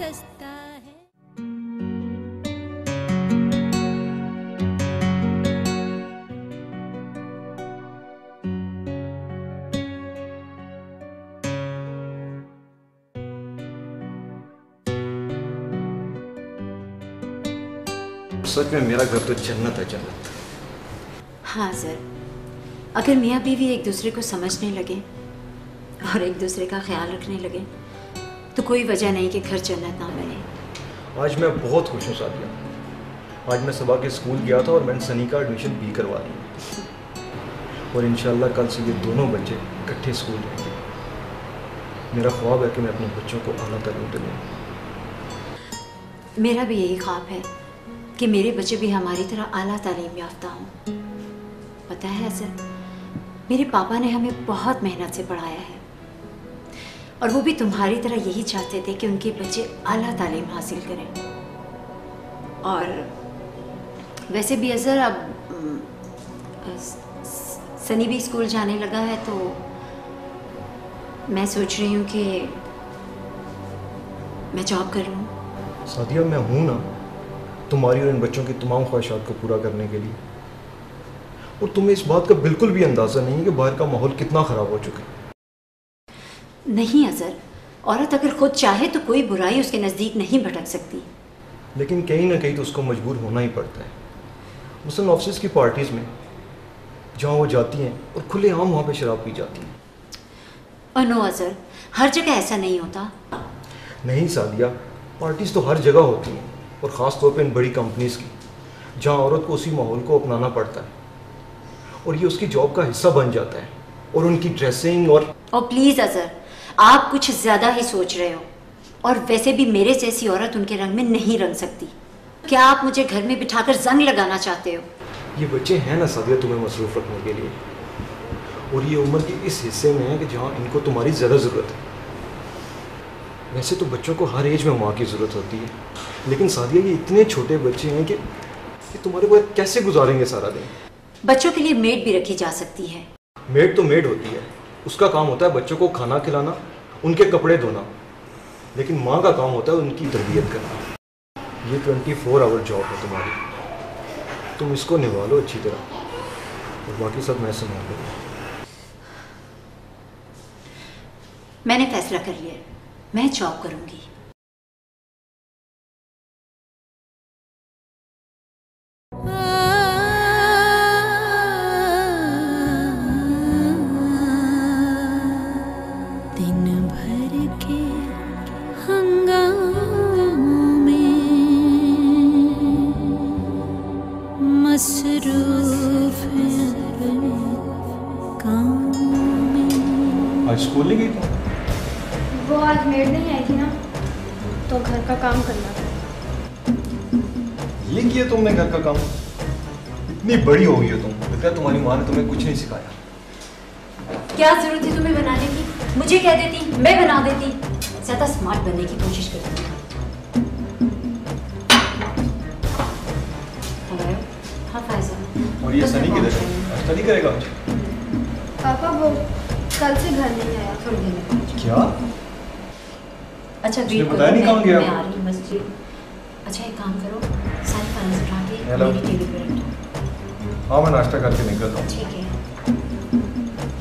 सस्ता है। सच में मेरा घर तो जन्नत है, जन्नत। हाँ सर, अगर मियाँ बीवी एक दूसरे को समझने लगे और एक दूसरे का ख्याल रखने लगे तो कोई वजह नहीं कि घर जन्नत ना बने। आज मैं बहुत खुश हूँ सादिया। आज मैं सुबह के स्कूल गया था और मैंने सनी का एडमिशन भी करवा लिया और इंशाल्लाह कल से ये दोनों बच्चे इकट्ठे स्कूल जाएंगे। मेरा ख्वाब है कि मैं अपने बच्चों को आला तालीम दूँ। मेरा भी यही ख्वाब है कि मेरे बच्चे भी हमारी तरह आला तालीम याफ्ता हों। पता है सर, मेरे पापा ने हमें बहुत मेहनत से पढ़ाया है और वो भी तुम्हारी तरह यही चाहते थे कि उनके बच्चे आला तालीम हासिल करें। और वैसे भी अज़र अब सनी भी स्कूल जाने लगा है तो मैं सोच रही हूँ कि मैं जॉब कर लूँ। सादिया, मैं हूँ ना तुम्हारी और इन बच्चों की तमाम ख्वाहिशात को पूरा करने के लिए। और तुम्हें इस बात का बिल्कुल भी अंदाज़ा नहीं है कि बाहर का माहौल कितना ख़राब हो चुका है। नहीं अज़र, औरत अगर खुद चाहे तो कोई बुराई उसके नज़दीक नहीं भटक सकती। लेकिन कहीं ना कहीं तो उसको मजबूर होना ही पड़ता है। मसलन ऑफिस की पार्टीज़ में जहाँ वो जाती हैं और खुलेआम वहाँ पे शराब पी जाती हैं। और नो अज़र, हर जगह ऐसा नहीं होता। नहीं सादिया, पार्टीज़ तो हर जगह होती हैं और ख़ास तौर पे इन बड़ी कंपनीज़ की, जहाँ औरत को उसी माहौल को अपनाना पड़ता है और ये उसकी जॉब का हिस्सा बन जाता है। और उनकी ड्रेसिंग और प्लीज़ अज़र, आप कुछ ज़्यादा ही सोच रहे हो। और वैसे भी मेरे जैसी औरत उनके रंग में नहीं रंग सकती। क्या आप मुझे घर में बिठाकर जंग लगाना चाहते हो? ये बच्चे हैं ना सादिया तुम्हें मसरूफ़ रखने के लिए, और ये उम्र के इस हिस्से में है कि जहाँ इनको तुम्हारी ज़्यादा ज़रूरत है। वैसे तो बच्चों को हर एज में माँ की ज़रूरत होती है, लेकिन सादिया ये इतने छोटे बच्चे हैं कि तुम्हारे को कैसे गुजारेंगे सारा दिन। बच्चों के लिए मेड भी रखी जा सकती है। मेड तो मेड होती है, उसका काम होता है बच्चों को खाना खिलाना, उनके कपड़े धोना। लेकिन माँ का काम होता है उनकी तरबियत करना। ये 24 आवर जॉब है तुम्हारी, तुम इसको निभा लो अच्छी तरह और बाकी सब मैं संभाल लूँगा। मैंने फैसला कर लिया, मैं जॉब करूँगी। आज स्कूल नहीं गई तुम? वो आज मेड नहीं आई थी ना, तो घर का काम करना था। ये किया तुमने घर का काम? इतनी बड़ी हो गई हो तुम, लगता है तुम्हारी माँ ने तुम्हें कुछ नहीं सिखाया। क्या जरूरत थी तुम्हें बनाने की? मुझे कह देती, मैं बना देती। ज्यादा स्मार्ट बनने की कोशिश करती हूँ। हाँ फायजा। और ये सनी किधर है? आज स्टडी करेगा आज? पापा वो कल से घर नहीं आया। थोड़ी देर में। क्या? अच्छा वेट करो, नहीं कहाँ गया? मैं आ रही हूँ बस। अच्छा एक काम करो, सारी फाइल्स उठा के हेलो। मेरी टेबल पे रख दो। हाँ मैं नाश्ता करके निकल रहा हूँ। ठीक है।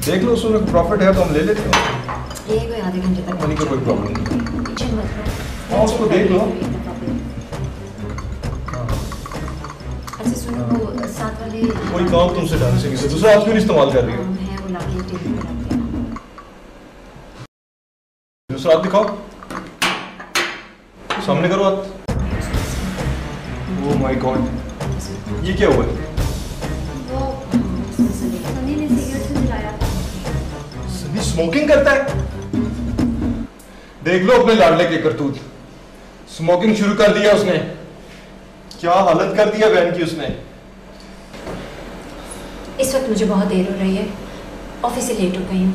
देख लो उसमें प्रॉफिट है तो हम ले लेते हैं। ये कोई आधे घंटे तक मनी का कोई प्रॉब्लम नहीं। टेंशन मत लो। हाँ उसको देख लो। अच्छा सुनो, वो साथ वाले कोई काम तुमसे ढंग से नहीं, तो दूसरा हाथ क्यों नहीं इस्तेमाल कर रही हो? है वो लाके टेबल पे रख देना। दूसरा हाथ दिखाओ, सामने करो हाथ। ओह माय गॉड, ये क्या हुआ? वो सनी ने सिगरेट से जलाया था। सनी स्मोकिंग करता है? देख लो अपने लाडले के करतूत। स्मोकिंग शुरू कर दिया उसने। क्या हालत कर दिया बहन की उसने। इस वक्त मुझे बहुत देर हो रही है, ऑफिस से लेट हो गई हूँ।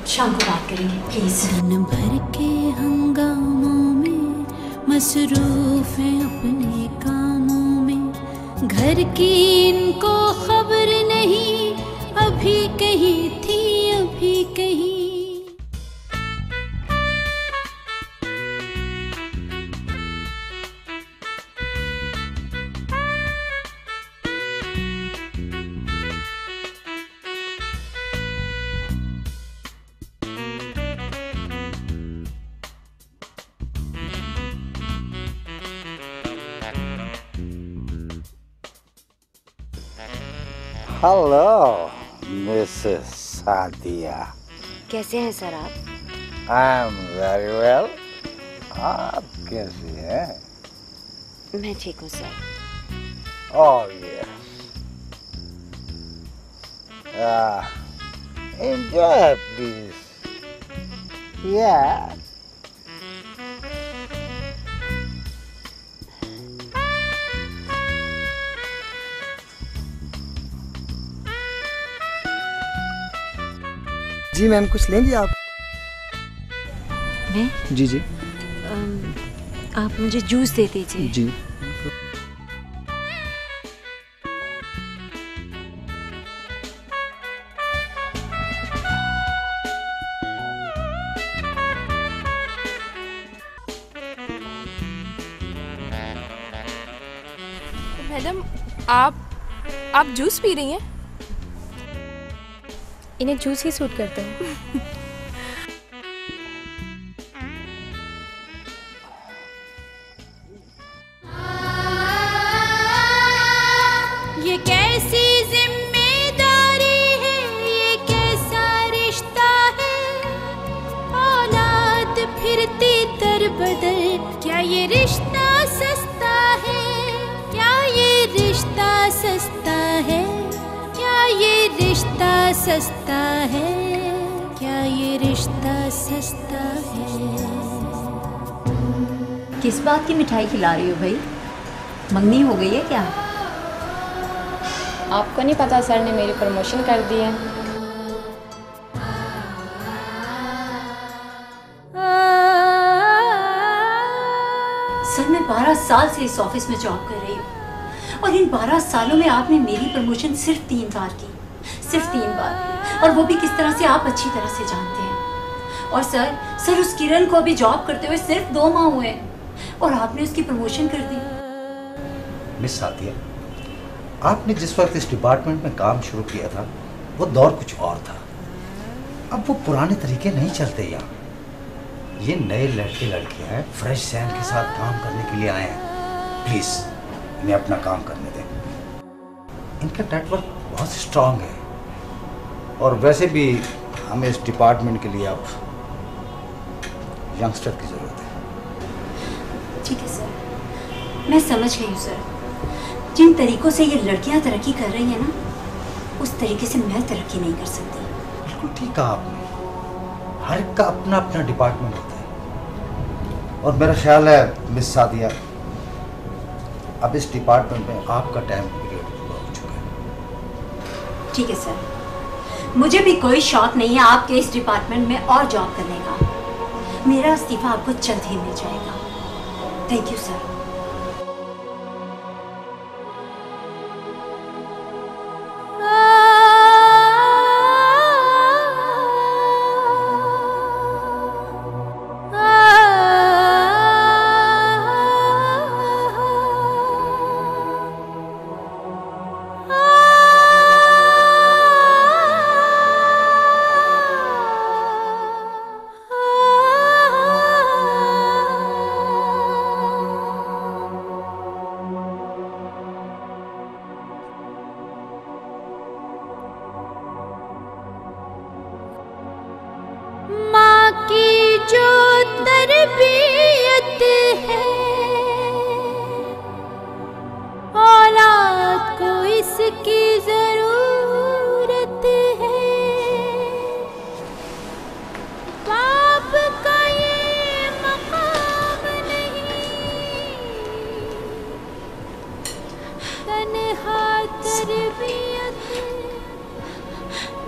शाम को बात करेंगे प्लीज। दिन भर के हंगामों में मसरूफ है अपने कामों में, घर की इनको खबर नहीं, अभी कहीं थी अभी कहीं। Hello Mrs Sadia. कैसे हैं सर आप? I am very well. आप कैसी हैं? मैं ठीक हूँ sir. Oh yes. Enjoy please. या जी मैम, कुछ लेंगी आप? मैं? जी जी आप मुझे जूस दे दीजिए। जी। मैडम, आप जूस पी रही हैं? इन्हें जूस ही सूट करते हैं। ये कैसी जिम्मेदारी है, ये कैसा रिश्ता है, औलाद फिरती दर बदर, क्या ये रिश्ता सस्ता है, क्या ये रिश्ता सस्ता है, क्या ये रिश्ता सस्ता है, क्या ये रिश्ता सस्ता है। किस बात की मिठाई खिला रही हो भाई? मंगनी हो गई है क्या? आपको नहीं पता, सर ने मेरी प्रमोशन कर दी है। सर मैं 12 साल से इस ऑफिस में जॉब कर रही हूँ और इन 12 सालों में आपने मेरी प्रमोशन सिर्फ 3 बार की, सिर्फ 3 बार, और वो भी किस तरह से आप अच्छी तरह से जानते हैं। और सर उस किरण को अभी जॉब करते हुए सिर्फ 2 माह हुए और आपने उसकी प्रमोशन कर दी। मिस सादिया, आपने जिस वक्त इस डिपार्टमेंट में काम शुरू किया था वो दौर कुछ और था। अब वो पुराने तरीके नहीं चलते यहाँ। ये नए लड़के लड़कियां हैं, फ्रेश सैन के साथ काम करने के लिए आए हैं। प्लीज इन्हें अपना काम करने दें। इनका नेटवर्क बहुत स्ट्रांग है और वैसे भी हमें इस डिपार्टमेंट के लिए अब यंगस्टर की जरूरत है। ठीक है सर, मैं समझ गई हूँ सर। जिन तरीकों से ये लड़कियां तरक्की कर रही हैं ना, उस तरीके से मैं तरक्की नहीं कर सकती। बिल्कुल ठीक कहा आपने। हर एक का अपना अपना डिपार्टमेंट होता है और मेरा ख्याल है मिस सादिया, अब इस डिपार्टमेंट में आपका टाइम पीरियड पूरा हो चुका है। ठीक है सर, मुझे भी कोई शौक नहीं है आपके इस डिपार्टमेंट में और जॉब करने का। मेरा इस्तीफा आपको जल्द ही मिल जाएगा। Thank you sir.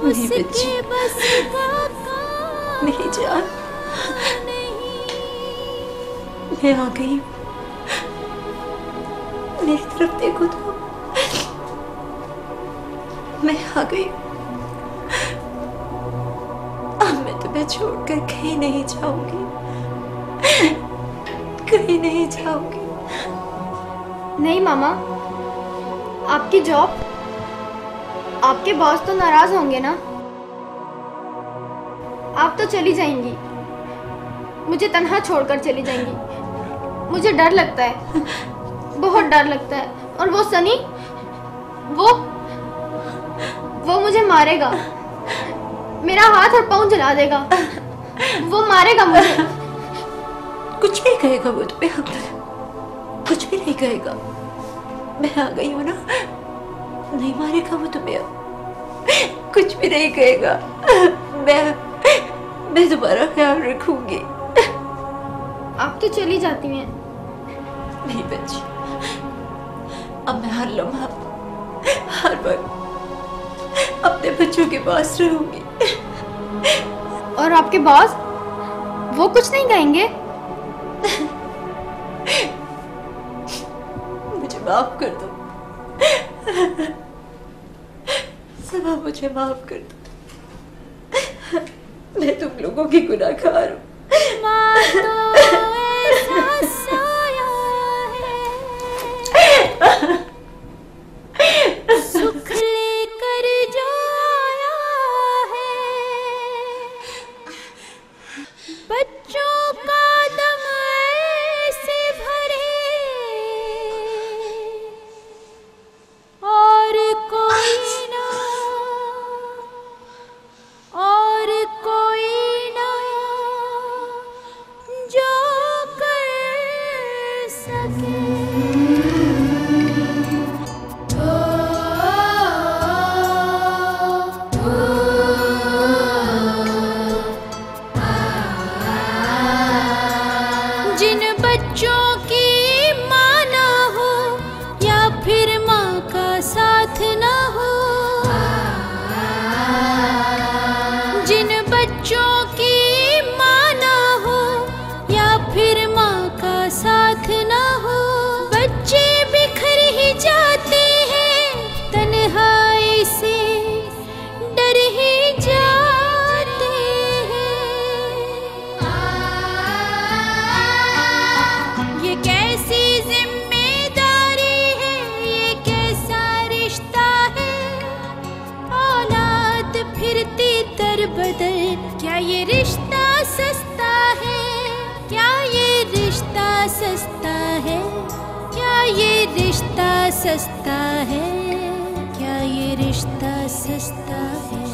मेरी बच्ची, मेरी जान, मैं आ गई। मेरी तरफ देखो तो, मैं आ गई। अब मैं तुम्हें छोड़कर कहीं नहीं जाऊंगी, कहीं नहीं जाऊंगी। नहीं मामा, आपकी जॉब, आपके बॉस तो नाराज होंगे ना। आप तो चली जाएंगी, मुझे तन्हा छोड़कर चली जाएंगी। मुझे डर लगता है, बहुत डर लगता है। और वो सनी, वो वो मुझे मारेगा, मेरा हाथ और पाँव जला देगा, वो मारेगा मुझे। कुछ नहीं कहेगा वो तुम्हें, कुछ भी नहीं कहेगा। मैं आ गई हूँ ना, नहीं मारेगा वो तुम्हें, कुछ भी नहीं कहेगा। मैं तुम्हारा ख्याल रखूंगी। आप तो चली जाती हैं। नहीं बच्ची, अब मैं हर लम्हा, हर वक्त अपने बच्चों के पास रहूंगी। और आपके बॉस, वो कुछ नहीं कहेंगे? मुझे माफ कर दो सबा, मुझे माफ कर दो। मैं तुम लोगों की गुनाहगार हूँ। सुख लेकर जो आया है, बच्चों का दम ऐसे भरे, और कोई ना, और कोई ना जो कर सके। जिन बच्चों की माँ ना हो या फिर माँ का साथ ना हो, जिन बच्चों की माँ ना हो या फिर माँ का साथ ना हो, बच्चे बिखर ही जाते हैं, तन्हाई से डर ही जाते हैं। ये कैसी जिम्मेदारी है, ये कैसा रिश्ता है, औलाद फिरती दर बदर, क्या ये रिश्ता सस्ता है, क्या ये रिश्ता सस्ता है, क्या ये रिश्ता सस्ता है, क्या ये रिश्ता सस्ता है।